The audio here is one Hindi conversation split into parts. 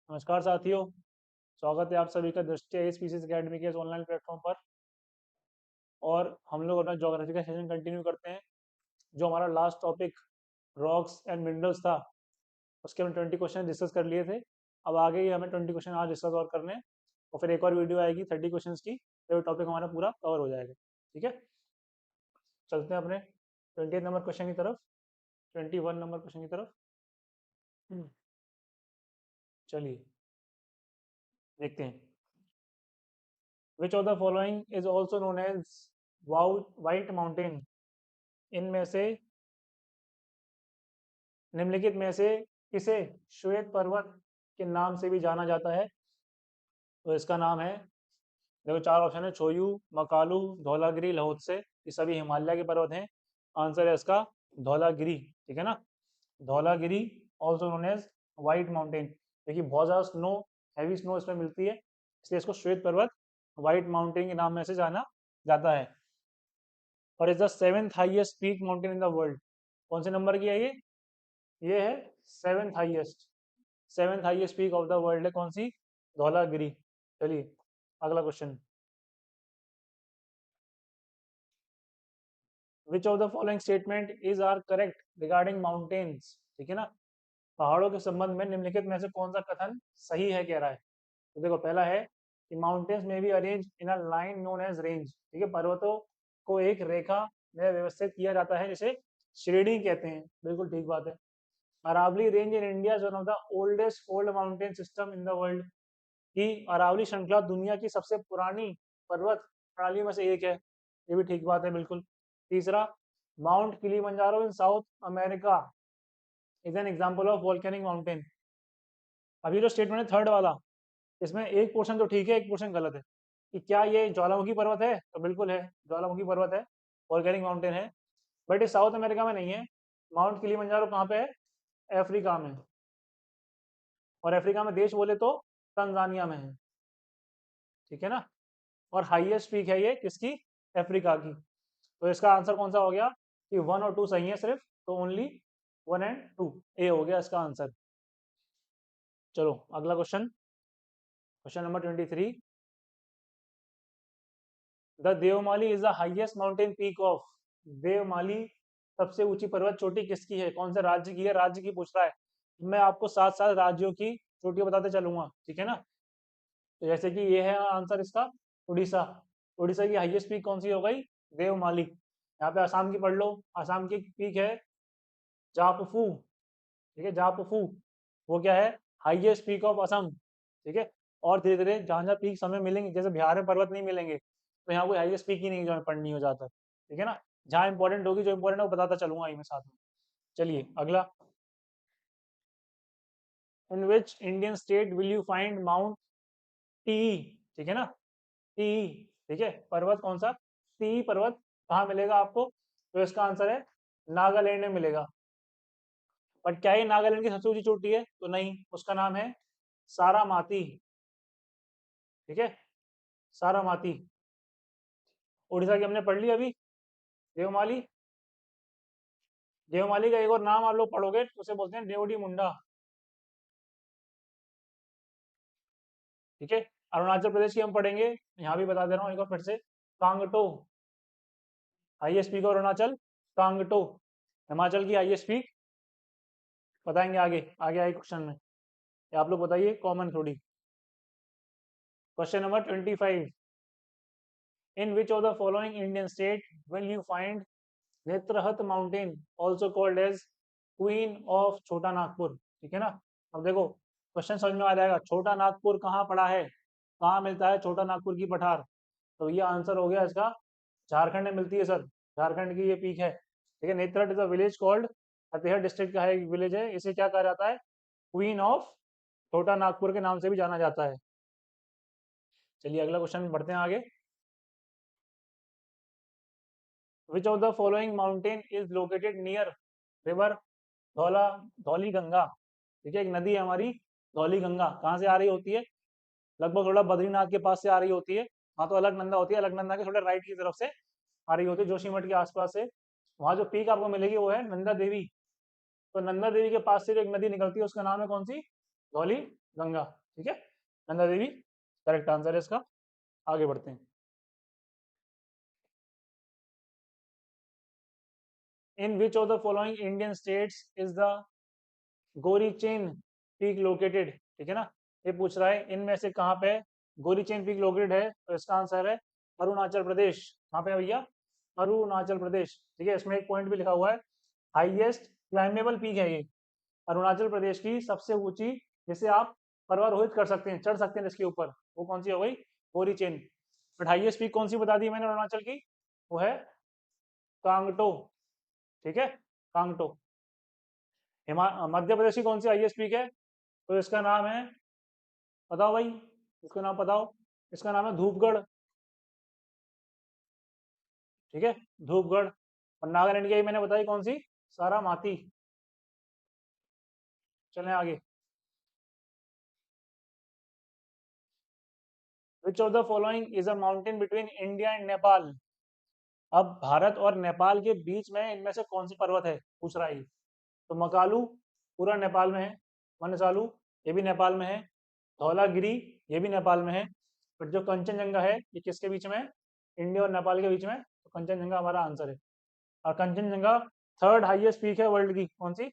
नमस्कार साथियों, स्वागत है आप सभी का दृष्टि स्पीसीज एकेडमी के इस ऑनलाइन प्लेटफॉर्म पर। और हम लोग अपना ज्योग्राफी का सेशन कंटिन्यू करते हैं। जो हमारा last topic rocks and minerals था, उसके हम 20 क्वेश्चन डिस्कस कर लिए थे। अब आगे ही हमें 20 क्वेश्चन आज डिस्कस और करने हैं, और फिर एक और वीडियो आएगी 30 क्वेश्चन की, तो टॉपिक हमारा पूरा कवर हो जाएगा। ठीक है, चलते हैं अपने 20 नंबर क्वेश्चन की तरफ, 21 नंबर क्वेश्चन की तरफ। चलिए देखते हैं। Which of the following is also known as white mountain? इनमें से निम्नलिखित में से किसे श्वेत पर्वत के नाम से भी जाना जाता है? तो इसका नाम है, देखो चार ऑप्शन है, छोयू, मकालू, धौलागिरी, लाओत्से। ये सभी हिमालय के पर्वत हैं। आंसर है इसका धौलागिरी। ठीक है ना, Dhaulagiri also known as white mountain, क्योंकि बहुत ज़्यादा स्नो, हैवी स्नो इसमें मिलती है, इसलिए इसको श्वेत पर्वत व्हाइट माउंटेन के नाम में से जाना जाता है। और is the seventh highest peak mountain in the world? कौन से नंबर की है ये है seventh highest peak of the world है कौन सी? धौलागिरी। चलिए अगला question. Which of the following statement is are correct regarding mountains? ठीक है ना, पहाड़ों के संबंध में निम्नलिखित में से कौन सा कथन सही है कह रहा है। तो देखो पहला है कि माउंटेन्स में be arrange in a line known as range. ठीक है, पर्वतों को एक रेखा में व्यवस्थित किया जाता है जिसे श्रेणी कहते हैं। बिल्कुल ठीक बात है। Aravalli range in India is one of the oldest fold mountain system in the world. की अरावली श्रृंखला दुनिया की सबसे पुरानी पर्वत प्रणाली में से एक है। ये भी ठीक बात है बिल्कुल। तीसरा, mount Kilimanjaro in south America is an example of volcanic mountain. अभी जो स्टेटमेंट है थर्ड वाला, इसमें एक पोर्शन तो ठीक है, एक पोर्शन गलत है। कि क्या ये ज्वालामुखी पर्वत है? तो बिल्कुल है, ज्वालामुखी पर्वत है, वॉल्केनिक माउंटेन है, बट ये साउथ अमेरिका में नहीं है। माउंट किलिमंजारो कहाँ पे है? अफ्रीका में। और अफ्रीका में देश बोले तो तंजानिया में है। ठीक है ना, और हाईएस्ट पीक है ये किसकी? अफ्रीका की। तो इसका आंसर कौन सा हो गया कि 1 और 2 सही है सिर्फ, तो ओनली 1 एंड 2 ए हो गया इसका आंसर। चलो अगला question, question number 23। The Devmali is the highest mountain peak of? Devmali सबसे ऊंची पर्वत चोटी किसकी है? कौन से राज्य की है? राज्य की पूछ रहा है। मैं आपको साथ साथ राज्यों की चोटियां बताते चलूंगा। ठीक है ना, तो जैसे कि ये है आंसर इसका उड़ीसा। उड़ीसा की हाईएस्ट पीक कौन सी हो गई? देवमाली। यहाँ पे आसाम की पढ़ लो, आसाम की पीक है जापफू। ठीक है, जापफू वो क्या है? Highest peak of Assam. ठीक है, और धीरे धीरे जहाँ जहाँ पीक हमें मिलेंगे, जैसे बिहार में पर्वत नहीं मिलेंगे, तो यहाँ कोई हाईएस्ट पीक ही नहीं जो हमें पढ़नी हो जाता। ठीक है ना, जहाँ इंपॉर्टेंट होगी, जो इंपॉर्टेंट है वो बताता चलूंगा मैं साथ में। चलिए अगला, in which Indian state will you find mount टीई? ठीक है ना, टीई। ठीक है, पर्वत कौन सा? टीई पर्वत कहाँ मिलेगा आपको? तो इसका आंसर है नागालैंड में मिलेगा। बट क्या ये नागालैंड की सबसे ऊंची चोटी है? तो नहीं, उसका नाम है सारामाती। ठीक है, सारामाती। उड़ीसा की हमने पढ़ ली अभी, देवमाली। देवमाली का एक और नाम आप लोग पढ़ोगे तो उसे बोलते हैं देवडी मुंडा। ठीक है, अरुणाचल प्रदेश की हम पढ़ेंगे, यहाँ भी बता दे रहा हूँ एक बार फिर से, कांगटो। हाईएस्ट पीक और अरुणाचल, कांगटो। हिमाचल की हाईएस्ट पीक बताएंगे आगे आगे आगे क्वेश्चन में। ये आप लोग बताइए, कॉमन थोड़ी। Question number 25। In which of the following Indian state will you find Netarhat mountain also called as queen of Chhota Nagpur? ठीक है ना, अब देखो क्वेश्चन समझ में आ जाएगा। छोटा नागपुर कहाँ पड़ा है, कहाँ मिलता है छोटा नागपुर की पठार? तो ये आंसर हो गया इसका, झारखंड में मिलती है सर, झारखंड की ये पीक है। ठीक है, Netarhat is a village called, फतेहर डिस्ट्रिक्ट का है, एक विलेज है, इसे क्या कहा जाता है? क्वीन ऑफ छोटा नागपुर के नाम से भी जाना जाता है। चलिए अगला क्वेश्चन बढ़ते हैं आगे। विच of the following mountain is located near river Dhaula Dhauli Ganga? ठीक है, एक नदी है हमारी धौली गंगा, कहाँ से आ रही होती है? लगभग थोड़ा बद्रीनाथ के पास से आ रही होती है। हाँ, तो अलकनंदा होती है, अलकनंदा के थोड़ा राइट की तरफ से आ रही होती है, जोशीमठ के आसपास से। वहाँ जो पीक आपको मिलेगी वो है नंदा देवी। तो नंदा देवी के पास से जो एक नदी निकलती है उसका नाम है कौन सी? धौली गंगा, ठीक है, नंदा देवी करेक्ट आंसर है इसका। आगे बढ़ते हैं। In which of the following Indian states is the Gorichen peak located, ठीक है ना, ये पूछ रहा है इनमें से कहाँ पे गोरीचेन पीक लोकेटेड है, तो इसका आंसर है अरुणाचल प्रदेश। कहाँ पे है भैया? अरुणाचल प्रदेश, ठीक है, इसमें एक पॉइंट भी लिखा हुआ है, हाईएस्ट क्लाइमेबल पीक है ये, अरुणाचल प्रदेश की सबसे ऊंची, जिसे आप पर्वतारोहित कर सकते हैं, चढ़ सकते हैं इसके ऊपर, वो कौन सी हो गई? गोरीचेन। बट हाईएस्ट पीक कौन सी बता दी मैंने अरुणाचल की? वो है कांगटो, ठीक है, कांगटो। मध्य प्रदेश की कौन सी हाईएस्ट पीक है? तो इसका नाम है, बताओ भाई, इसका नाम बताओ। इसका नाम है धूपगढ़, ठीक है, धूपगढ़। और नागालैंड की अभी मैंने बताई कौन सी? सारामाती। चलें आगे। विच of the following is a mountain between India and Nepal? अब भारत और नेपाल के बीच में इनमें से कौन सी पर्वत है, पूछ रहा है। तो मकालू पूरा नेपाल में है, मनसालू ये भी नेपाल में है, धौलागिरी ये भी नेपाल में है, बट जो कंचनजंगा है ये किसके बीच में है? इंडिया और नेपाल के बीच में, तो कंचनजंगा हमारा आंसर है। और कंचनजंगा थर्ड हाईएस्ट पीक है वर्ल्ड की, कौन सी?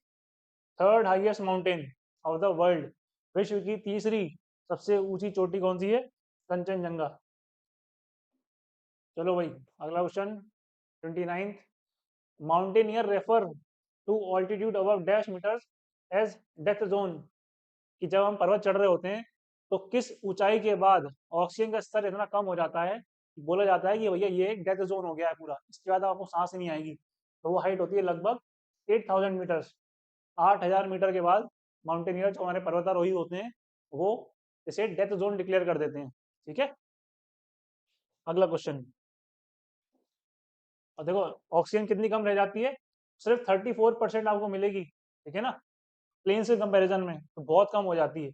Third highest mountain of the world, विश्व की तीसरी सबसे ऊंची चोटी कौन सी है? कंचनजंगा। चलो भाई, अगला question 29th। Mountaineer refer to altitude above dash meters as death zone, कि जब हम पर्वत चढ़ रहे होते हैं तो किस ऊंचाई के बाद ऑक्सीजन का स्तर इतना कम हो जाता है, बोला जाता है कि भैया ये एक डेथ जोन हो गया है पूरा, इसके बाद आपको सांस ही नहीं आएगी। तो वो हाइट होती है लगभग 8000 मीटर्स, 8000 मीटर के बाद माउंटेनियर जो हमारे पर्वतारोही होते हैं वो इसे डेथ जोन डिक्लेयर कर देते हैं, ठीक है। अगला क्वेश्चन, और देखो ऑक्सीजन कितनी कम रह जाती है, सिर्फ 34% आपको मिलेगी, ठीक है ना, प्लेन से कंपैरिजन में तो बहुत कम हो जाती है।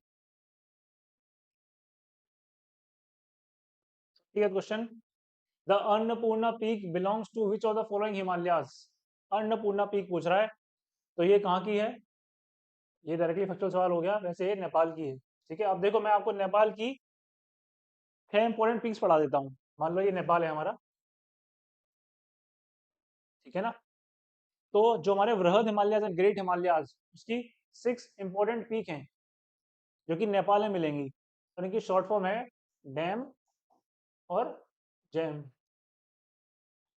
ठीक है, question, the Annapurna peak belongs to which of the following Himalayas? Annapurna peak पूछ रहा है, तो ये कहाँ की है? ये डायरेक्टली फैक्चुअल सवाल हो गया, वैसे ये नेपाल की है, ठीक है। अब देखो मैं आपको नेपाल की 6 इंपॉर्टेंट पीक्स पढ़ा देता हूँ। मान लो ये नेपाल है हमारा, ठीक है ना, तो जो हमारे वृहद हिमालयाज है, ग्रेट हिमालयाज, उसकी 6 इंपॉर्टेंट पीक हैं जो कि नेपाल में मिलेंगी, और इनकी शॉर्ट फॉर्म है डैम और जैम,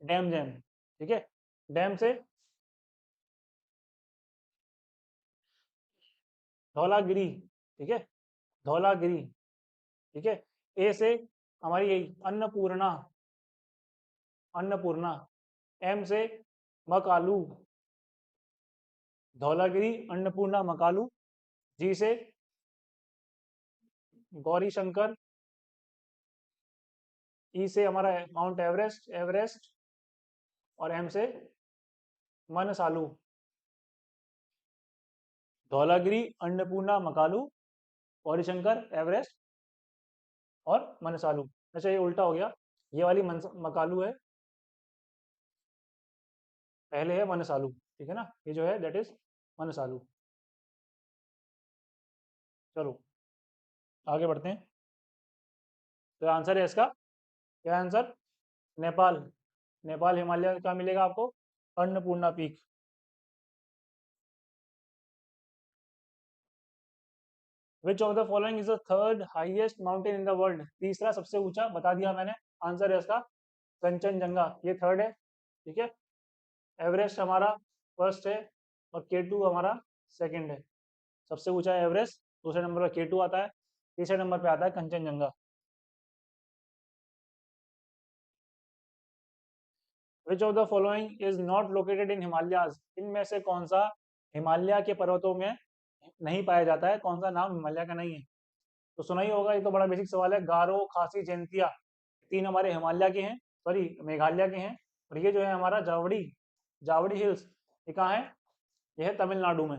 डैम जैम, ठीक है। डैम से धौलागिरी, ठीक है, धौलागिरी, ठीक है। ए से हमारी यही अन्नपूर्णा, अन्नपूर्णा। एम से मकालू, धौलागिरी, अन्नपूर्णा, मकालू। जी से गौरी शंकर। ई से हमारा माउंट एवरेस्ट, एवरेस्ट। और एम से मनसालू। धौलागिरी, अन्नपूर्णा, मकालू, गौरीशंकर, एवरेस्ट और मनसालू। अच्छा ये उल्टा हो गया, ये वाली मकालू है, पहले है मनसालू, ठीक है ना, ये जो है दैट इज मनसालू। चलो आगे बढ़ते हैं। तो आंसर है इसका, क्या आंसर? नेपाल। नेपाल हिमालय का मिलेगा आपको Annapurna peak. Which of the following is the third highest mountain in the world? तीसरा सबसे ऊंचा बता दिया मैंने, आंसर है इसका कंचनजंगा, ये थर्ड है, ठीक है। एवरेस्ट हमारा फर्स्ट है और K2 हमारा सेकंड है। सबसे ऊंचा है एवरेस्ट, दूसरे नंबर पर K2 आता है, तीसरे नंबर पे आता है कंचनजंगा। विच of the following is not located in Himalayas? इनमें से कौन सा हिमालय के पर्वतों में नहीं पाया जाता है, कौन सा नाम हिमालय का नहीं है? तो सुना ही होगा, ये तो बड़ा बेसिक सवाल है, गारो, खासी, जैंतिया, तीन हमारे हिमालय के हैं, सॉरी मेघालय के हैं। और ये जो है हमारा जावड़ी, जावड़ी हिल्स, ये कहाँ है? ये है तमिलनाडु में,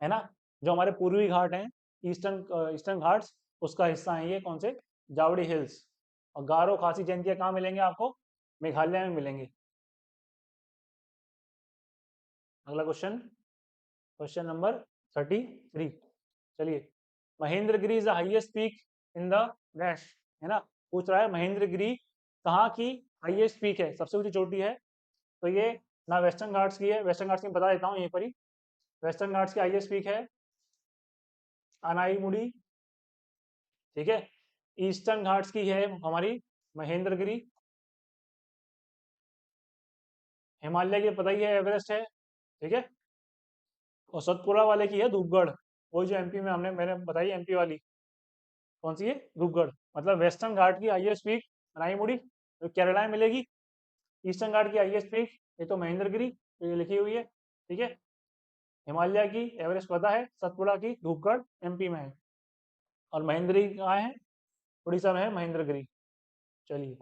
है ना। जो हमारे पूर्वी घाट हैं, ईस्टर्न ईस्टर्न घाट्स, उसका हिस्सा है ये, कौन से? जावड़ी हिल्स। और गारो, खासी, जैंतिया कहाँ मिलेंगे आपको? मेघालय में मिलेंगे। अगला क्वेश्चन, क्वेश्चन नंबर 33। चलिए, Mahendragiri is the highest peak in the dash, है ना, पूछ रहा है महेंद्रगिरी कहाँ की हाईएस्ट पीक है, सबसे ऊंची चोटी है। तो ये ना वेस्टर्न घाट्स की है, वेस्टर्न घाट्स की बता देता हूँ यहीं पर ही। वेस्टर्न घाट्स की हाईएस्ट पीक है अनाईमुड़ी, ठीक है। ईस्टर्न घाट्स की है हमारी महेंद्रगिरी। हिमालय की पता ही है एवरेस्ट है, ठीक है। और सतपुड़ा वाले की है धूपगढ़, वही जो एमपी में हमने मैंने बताई एमपी वाली, कौन सी है, धूपगढ़। मतलब वेस्टर्न घाट की हाईएस्ट पीक अनाईमुड़ी जो केरला में मिलेगी। ईस्टर्न घाट की हाईएस्ट पीक ये तो महेंद्रगिरी, तो ये लिखी हुई है, ठीक है। हिमालय की एवरेस्ट पता है, सतपुड़ा की धूपगढ़ एमपी में है, और महेंद्रगिरी कहाँ है, उड़ीसा में है महेंद्रगिरी। चलिए,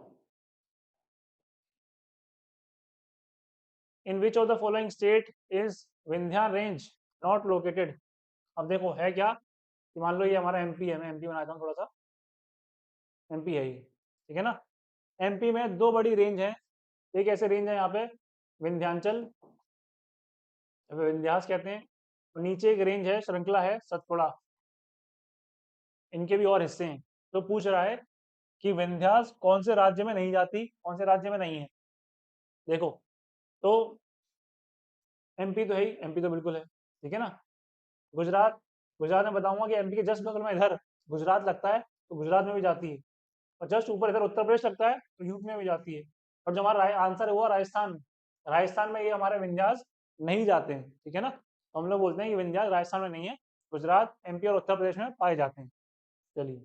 in which of the following state is Vindhya range not located. अब देखो है क्या कि मान लो ये हमारा एमपी है, मैं एमपी बनाता हूँ थोड़ा सा, एमपी है ये, ठीक है ना। एमपी में दो बड़ी रेंज है, एक ऐसे रेंज है यहाँ पे विंध्याचल, विंध्यास कहते हैं, और नीचे एक रेंज है श्रृंखला है सतपुड़ा, इनके भी और हिस्से हैं। तो पूछ रहा है कि विंध्यास कौन से राज्य में नहीं जाती, कौन से राज्य में नहीं है। देखो, तो एमपी तो है ही, एमपी तो बिल्कुल है, ठीक है ना। गुजरात, गुजरात में बताऊंगा कि एमपी के जस्ट बगल में इधर गुजरात लगता है, तो गुजरात में भी जाती है। और जस्ट ऊपर इधर उत्तर प्रदेश लगता है, तो यूपी में भी जाती है। और जो हमारा आंसर है वो राजस्थान में, राजस्थान में ये हमारे विंध्यास नहीं जाते हैं, ठीक है ना। तो हम लोग बोलते हैं कि विंध्यास राजस्थान में नहीं है, गुजरात, एमपी और उत्तर प्रदेश में पाए जाते हैं। चलिए,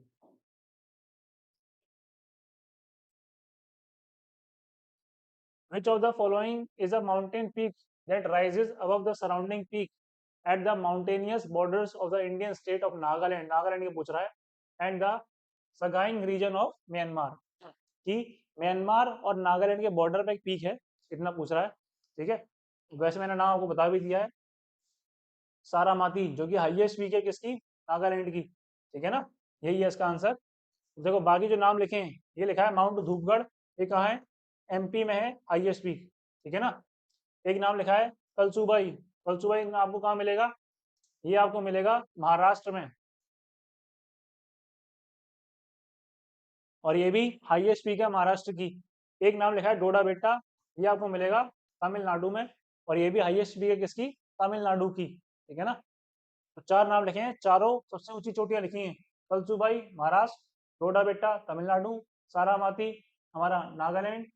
which of the following is a mountain peak that rises above the surrounding peak at the mountainous borders of the Indian state of Nagaland, Nagaland ये पूछ रहा है, and the Sagaing region of Myanmar, कि म्यांमार और नागालैंड के बॉर्डर पे एक पीक है, इतना पूछ रहा है, ठीक है। वैसे मैंने नाम आपको बता भी दिया है, सारामाती, जो कि हाईएस्ट पीक है किसकी, नागालैंड की, ठीक है ना। यही है इसका आंसर। देखो बाकी जो नाम लिखे हैं, ये लिखा है माउंट धूपगढ़, ये कहाँ है, एमपी में है हाईएस्ट पीक, ठीक है ना। एक नाम लिखा है कलसूबाई, कलसूबाई आपको कहाँ मिलेगा, ये आपको मिलेगा महाराष्ट्र में, और ये भी हाईएस्ट पीक है महाराष्ट्र की। एक नाम लिखा है डोडा बेट्टा, ये आपको मिलेगा तमिलनाडु में, और ये भी हाईएस्ट पीक है किसकी, तमिलनाडु की, ठीक है ना। तो चार नाम लिखे हैं, चारों सबसे ऊंची चोटियां लिखी हैं, कलसूबाई महाराष्ट्र, डोडा बेट्टा तमिलनाडु, सारामाती हमारा नागालैंड,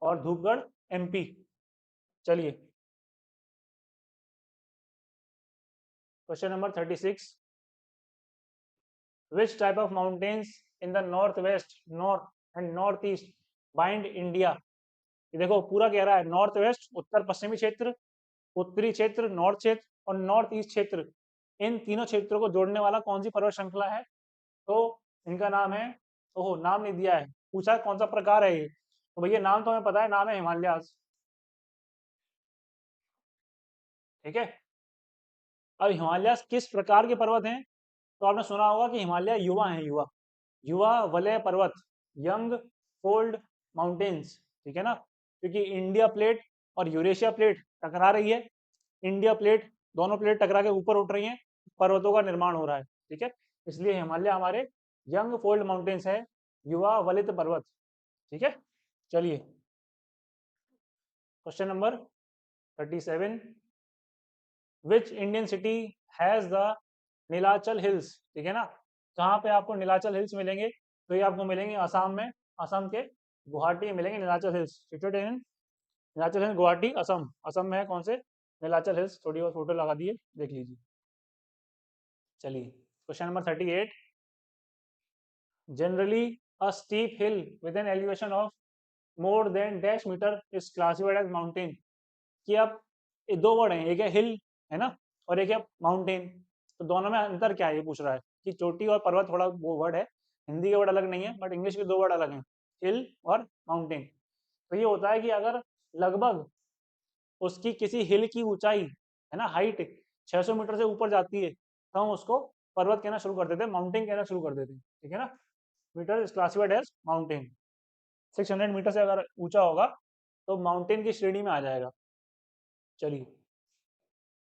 और धूपगढ़ एमपी। चलिए, question number 36, which type of mountains in the north west, north and north east bind India. ये देखो पूरा कह रहा है नॉर्थ वेस्ट उत्तर पश्चिमी क्षेत्र, उत्तरी क्षेत्र नॉर्थ क्षेत्र, और नॉर्थ ईस्ट क्षेत्र, इन तीनों क्षेत्रों को जोड़ने वाला कौन सी पर्वत श्रृंखला है। तो इनका नाम है, ओहो नाम नहीं दिया है, पूछा है कौन सा प्रकार है ये, तो भैया नाम तो हमें पता है, नाम है हिमालयास, ठीक है। अब हिमालयास किस प्रकार के पर्वत हैं, तो आपने सुना होगा कि हिमालय युवा है, युवा, युवा वलय पर्वत, यंग फोल्ड माउंटेन्स, ठीक है ना। क्योंकि इंडिया प्लेट और यूरेशिया प्लेट टकरा रही है, इंडिया प्लेट, दोनों प्लेट टकरा के ऊपर उठ रही हैं, पर्वतों का निर्माण हो रहा है, ठीक है। इसलिए हिमालय हमारे यंग फोल्ड माउंटेन्स है, युवा वलित पर्वत, ठीक है। चलिए, question number 37, which Indian city has the Nilachal hills, ठीक है ना। कहाँ पे आपको नीलाचल हिल्स मिलेंगे, तो ये आपको मिलेंगे आसाम में, आसाम के गुवाहाटी में मिलेंगे Nilachal hills, situated in Nilachal hills Guwahati Assam, Assam में है कौन से, नीलाचल हिल्स, थोड़ी और फोटो लगा दिए देख लीजिए। चलिए, question number 38, generally a steep hill with an elevation of more than dash meter is classified as mountain. कि अब ये दो वर्ड हैं, एक है हिल, है ना, और एक है माउंटेन, तो दोनों में अंतर क्या है ये पूछ रहा है, कि चोटी और पर्वत थोड़ा वो वर्ड है, हिंदी के वर्ड अलग नहीं है, बट इंग्लिश के दो वर्ड अलग हैं, हिल और माउंटेन। तो ये होता है कि अगर लगभग उसकी किसी हिल की ऊंचाई, है ना, हाइट 600 मीटर से ऊपर जाती है, तो हम उसको पर्वत कहना शुरू कर देते हैं, माउंटेन कहना शुरू कर देते हैं, ठीक है ना। Meter is classified as mountain, 600 meter से अगर ऊंचा होगा तो माउंटेन की श्रेणी में आ जाएगा। चलिए,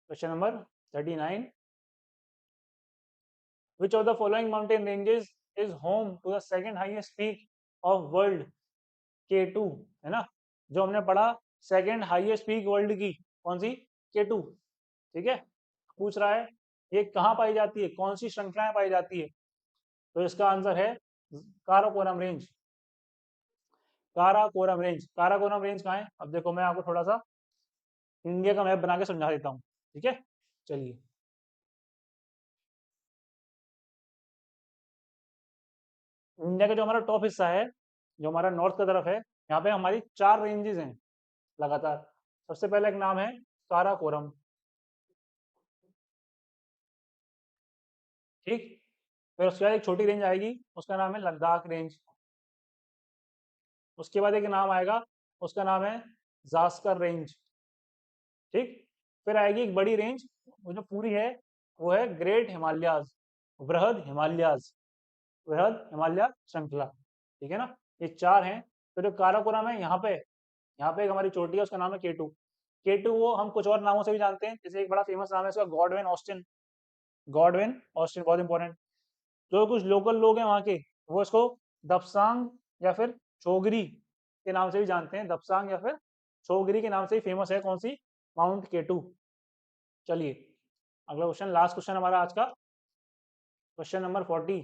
question number 39, which of the following mountain ranges is home to the second highest peak of world K2, है ना, जो हमने पढ़ा सेकंड हाईएस्ट पीक वर्ल्ड की कौन सी, K2, ठीक है। पूछ रहा है ये कहाँ पाई जाती है, कौन सी श्रृंखलाएं पाई जाती है, तो इसका आंसर है Karakoram range. Karakoram range, Karakoram range कहाँ है, अब देखो मैं आपको थोड़ा सा इंडिया का मैप बना के समझा देता हूँ, ठीक है। चलिए, इंडिया का जो हमारा टॉप हिस्सा है, जो हमारा नॉर्थ की तरफ है, यहाँ पे हमारी 4 रेंजेस हैं लगातार। सबसे पहले एक नाम है काराकोरम, ठीक। फिर उसके बाद एक छोटी रेंज आएगी, उसका नाम है लद्दाख रेंज। उसके बाद एक नाम आएगा, उसका नाम है जास्कर रेंज, ठीक। फिर आएगी एक बड़ी रेंज, वो जो पूरी है वो है ग्रेट हिमालयाज, वृहद हिमालयाज, वृहद हिमालय श्रृंखला, ठीक है ना। ये 4 हैं। तो जो काराकोरम है यहाँ पे एक हमारी चोटी है, उसका नाम है K2। K2 वो हम कुछ और नामों से भी जानते हैं, जैसे एक बड़ा फेमस नाम है इसका गॉडविन ऑस्टिन, गॉडविन ऑस्टिन बहुत इंपॉर्टेंट। जो कुछ लोकल लोग हैं वहाँ के, वो इसको दपसांग या फिर चोगरी के नाम से भी जानते हैं, दपसांग या फिर चोगरी के नाम से ही फेमस है कौन सी, माउंट K2। चलिए, अगला क्वेश्चन, लास्ट क्वेश्चन हमारा आज का, question number 40।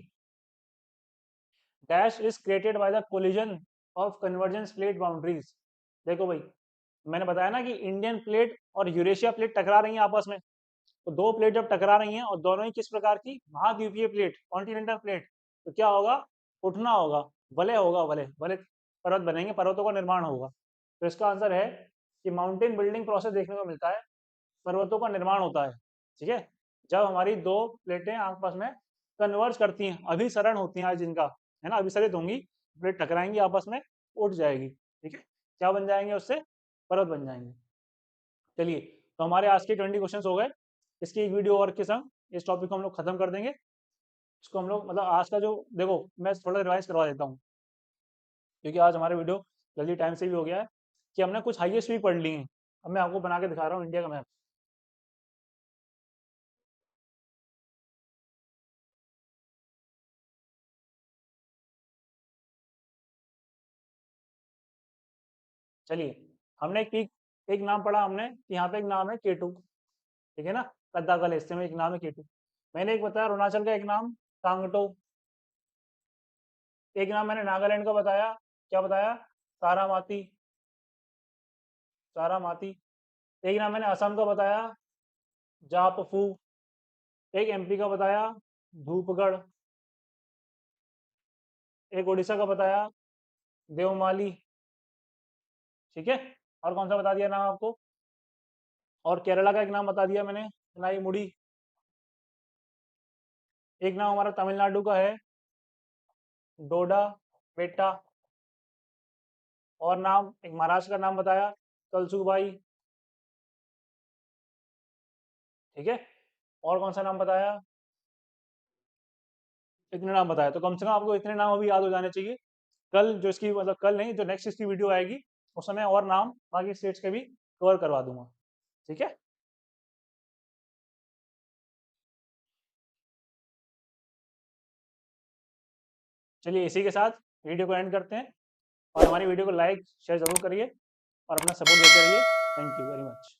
Dash is created by the collision of convergence plate boundaries. देखो भाई, मैंने बताया ना कि इंडियन प्लेट और यूरेशिया प्लेट टकरा रही हैं आपस में। तो दो प्लेट जब टकरा रही हैं और दोनों ही किस प्रकार की, महाद्वीपीय प्लेट, कॉन्टिनेंटल प्लेट, तो क्या होगा, उठना होगा, वलय होगा, वलय वलय पर्वत बनेंगे, पर्वतों का निर्माण होगा। तो इसका आंसर है कि माउंटेन बिल्डिंग प्रोसेस देखने को मिलता है, पर्वतों का निर्माण होता है, ठीक है, जब हमारी दो प्लेटें आपस में कन्वर्ज करती हैं, अभिसरण होती हैं आज जिनका, है ना, अभिसरित होंगी, प्लेट टकराएंगी आपस में, उठ जाएगी, ठीक है, क्या बन जाएंगे उससे, पर्वत बन जाएंगे। चलिए, तो हमारे आज के 20 क्वेश्चन हो गए। इसकी एक वीडियो और के संग इस टॉपिक को हम लोग खत्म कर देंगे। इसको हम लोग मतलब आज का जो, देखो मैं थोड़ा रिवाइज करवा देता हूँ, क्योंकि आज हमारे वीडियो जल्दी टाइम से भी हो गया है, कि हमने कुछ हाईएस्ट भी पढ़ ली हैं। अब मैं आपको बना के दिखा रहा हूँ इंडिया का मैप। चलिए, हमने एक पीक, एक नाम पढ़ा हमने कि यहाँ पे एक नाम है K2, ठीक है ना, लद्दाख वाले हिस्से में एक नाम है K2। मैंने एक बताया अरुणाचल का एक नाम कांगटो, एक नाम मैंने नागालैंड का बताया, क्या बताया, तारामाती, तारामाती। एक नाम मैंने असम का बताया जापफू, एक एमपी का बताया धूपगढ़, एक उड़ीसा का बताया देवमाली, ठीक है। और कौन सा बता दिया नाम आपको, और केरला का एक नाम बता दिया मैंने, मुड़ी। एक नाम हमारा तमिलनाडु का है डोडा बेटा, और नाम एक महाराष्ट्र का नाम बताया कलसुबाई, ठीक है। और कौन सा नाम बताया, इतने नाम बताया, तो कम से कम आपको इतने नाम अभी याद हो जाने चाहिए। कल जो इसकी मतलब कल नहीं, जो नेक्स्ट इसकी वीडियो आएगी उस समय और नाम बाकी स्टेट्स के भी कवर करवा दूंगा, ठीक है। चलिए, इसी के साथ वीडियो को एंड करते हैं, और हमारी वीडियो को लाइक शेयर जरूर करिए और अपना सपोर्ट देते रहिए। Thank you very much.